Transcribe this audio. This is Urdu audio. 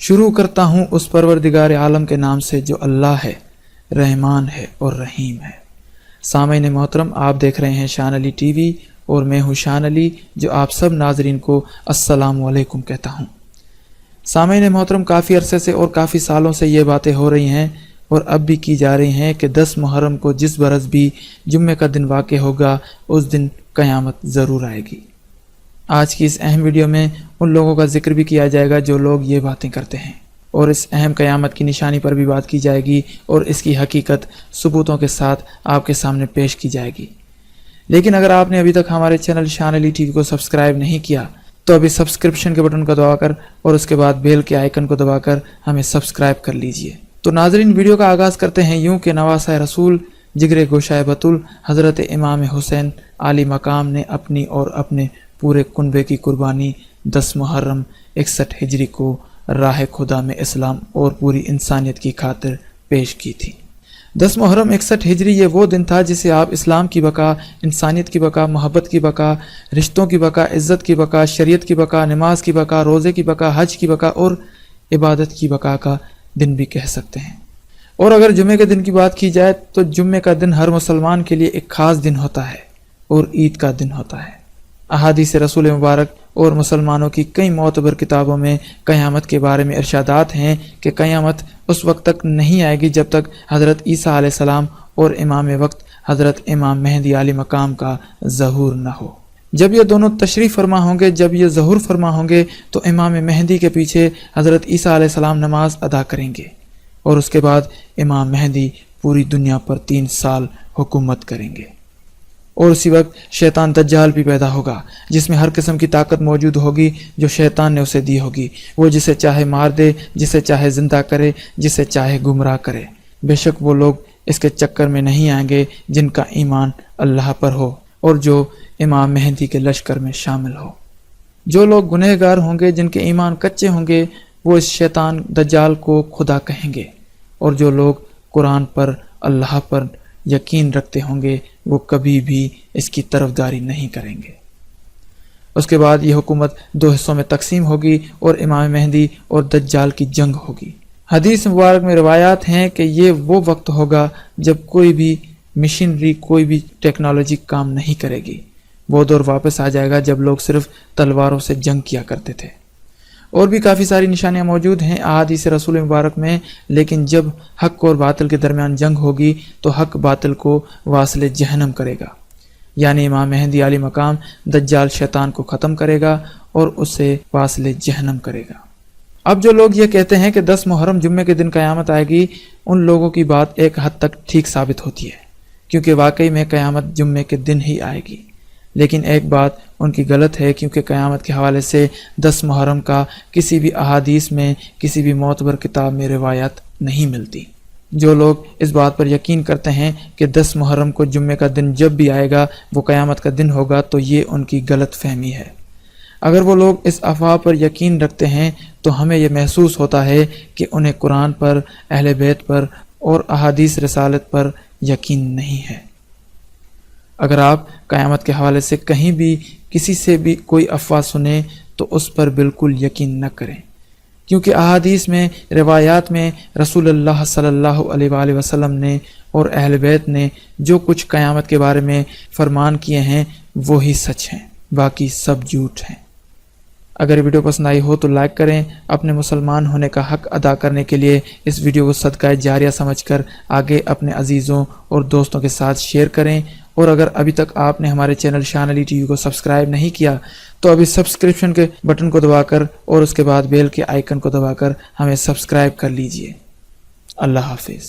شروع کرتا ہوں اس پروردگار عالم کے نام سے جو اللہ ہے، رحمان ہے اور رحیم ہے۔ سامعین محترم، آپ دیکھ رہے ہیں شان علی ٹی وی اور میں ہوں شان علی، جو آپ سب ناظرین کو السلام علیکم کہتا ہوں۔ سامعین محترم، کافی عرصے سے اور کافی سالوں سے یہ باتیں ہو رہی ہیں اور اب بھی کی جا رہی ہیں کہ 10 محرم کو جس برس بھی جمعے کا دن واقع ہوگا اس دن قیامت ضرور آئے گی۔ آج کی اس اہم ویڈیو میں ان لوگوں کا ذکر بھی کیا جائے گا جو لوگ یہ باتیں کرتے ہیں، اور اس اہم قیامت کی نشانی پر بھی بات کی جائے گی اور اس کی حقیقت ثبوتوں کے ساتھ آپ کے سامنے پیش کی جائے گی۔ لیکن اگر آپ نے ابھی تک ہمارے چینل شان علی ٹی وی کو سبسکرائب نہیں کیا تو ابھی سبسکرپشن کے بٹن کو دبا کر اور اس کے بعد بیل کے آئیکن کو دبا کر ہمیں سبسکرائب کر لیجئے۔ تو ناظرین، ویڈیو کا آغاز کرتے ہیں یوں کہ نواسہ رسول جگر گوشہ بطول حضرت امام حسین عالی مقام نے اپنی اور اپنے پورے کنبے کی قربانی 10 محرم 61 ہجری کو راہ خدا میں اسلام اور پوری انسانیت کی خاطر پیش کی تھی۔ 10 محرم 61 ہجری یہ وہ دن تھا جسے آپ اسلام کی بقا، انسانیت کی بقا، محبت کی بقا، رشتوں کی بقا، عزت کی بقا، شریعت کی بقا، نماز کی بقا، روزے کی بقا، حج کی بقا اور عبادت کی بقا کا دن بھی کہہ سکتے ہیں۔ اور اگر جمعے کے دن کی بات کی جائے تو جمعے کا دن ہر مسلمان کے لیے ایک خاص دن ہوتا ہے اور عید کا دن ہوتا ہے۔ احادیث رسول مبارک اور مسلمانوں کی کئی معتبر کتابوں میں قیامت کے بارے میں ارشادات ہیں کہ قیامت اس وقت تک نہیں آئے گی جب تک حضرت عیسیٰ علیہ السلام اور امام وقت حضرت امام مہدی علی مقام کا ظہور نہ ہو۔ جب یہ دونوں تشریف فرما ہوں گے، جب یہ ظہور فرما ہوں گے تو امام مہدی کے پیچھے حضرت عیسیٰ علیہ السلام نماز ادا کریں گے اور اس کے بعد امام مہدی پوری دنیا پر 3 سال حکومت کریں گے۔ اور اسی وقت شیطان دجال بھی پیدا ہوگا جس میں ہر قسم کی طاقت موجود ہوگی جو شیطان نے اسے دی ہوگی۔ وہ جسے چاہے مار دے، جسے چاہے زندہ کرے، جسے چاہے گمراہ کرے۔ بے شک وہ لوگ اس کے چکر میں نہیں آئیں گے جن کا ایمان اللہ پر ہو اور جو امام مہدی کے لشکر میں شامل ہو۔ جو لوگ گنہگار ہوں گے، جن کے ایمان کچے ہوں گے، وہ اس شیطان دجال کو خدا کہیں گے، اور جو لوگ قرآن پر، اللہ پر یقین رکھتے ہوں گے وہ کبھی بھی اس کی طرفداری نہیں کریں گے۔ اس کے بعد یہ حکومت 2 حصوں میں تقسیم ہوگی اور امام مہدی اور دجال کی جنگ ہوگی۔ حدیث مبارک میں روایات ہیں کہ یہ وہ وقت ہوگا جب کوئی بھی مشینری، کوئی بھی ٹیکنالوجی کام نہیں کرے گی۔ وہ دور واپس آ جائے گا جب لوگ صرف تلواروں سے جنگ کیا کرتے تھے۔ اور بھی کافی ساری نشانیاں موجود ہیں احادیث رسول مبارک میں، لیکن جب حق اور باطل کے درمیان جنگ ہوگی تو حق باطل کو واصل جہنم کرے گا، یعنی امام مہدی علی مقام دجال شیطان کو ختم کرے گا اور اسے واصل جہنم کرے گا۔ اب جو لوگ یہ کہتے ہیں کہ 10 محرم جمعے کے دن قیامت آئے گی، ان لوگوں کی بات ایک حد تک ٹھیک ثابت ہوتی ہے، کیونکہ واقعی میں قیامت جمعے کے دن ہی آئے گی۔ لیکن ایک بات ان کی غلط ہے، کیونکہ قیامت کے حوالے سے 10 محرم کا کسی بھی احادیث میں، کسی بھی معتبر کتاب میں روایت نہیں ملتی۔ جو لوگ اس بات پر یقین کرتے ہیں کہ 10 محرم کو جمعے کا دن جب بھی آئے گا وہ قیامت کا دن ہوگا، تو یہ ان کی غلط فہمی ہے۔ اگر وہ لوگ اس افواہ پر یقین رکھتے ہیں تو ہمیں یہ محسوس ہوتا ہے کہ انہیں قرآن پر، اہل بیت پر اور احادیث رسالت پر یقین نہیں ہے۔ اگر آپ قیامت کے حوالے سے کہیں بھی کسی سے بھی کوئی افواہ سنیں تو اس پر بالکل یقین نہ کریں، کیونکہ احادیث میں، روایات میں رسول اللہ صلی اللہ علیہ وآلہ وسلم نے اور اہل بیت نے جو کچھ قیامت کے بارے میں فرمان کیے ہیں وہی سچ ہیں، باقی سب جھوٹ ہیں۔ اگر ویڈیو پسند آئی ہو تو لائک کریں۔ اپنے مسلمان ہونے کا حق ادا کرنے کے لیے اس ویڈیو کو صدقہ جاریہ سمجھ کر آگے اپنے عزیزوں اور دوستوں کے ساتھ شیئر کریں، اور اگر ابھی تک آپ نے ہمارے چینل شان علی ٹی وی کو سبسکرائب نہیں کیا تو ابھی سبسکرپشن کے بٹن کو دبا کر اور اس کے بعد بیل کے آئیکن کو دبا کر ہمیں سبسکرائب کر لیجئے۔ اللہ حافظ۔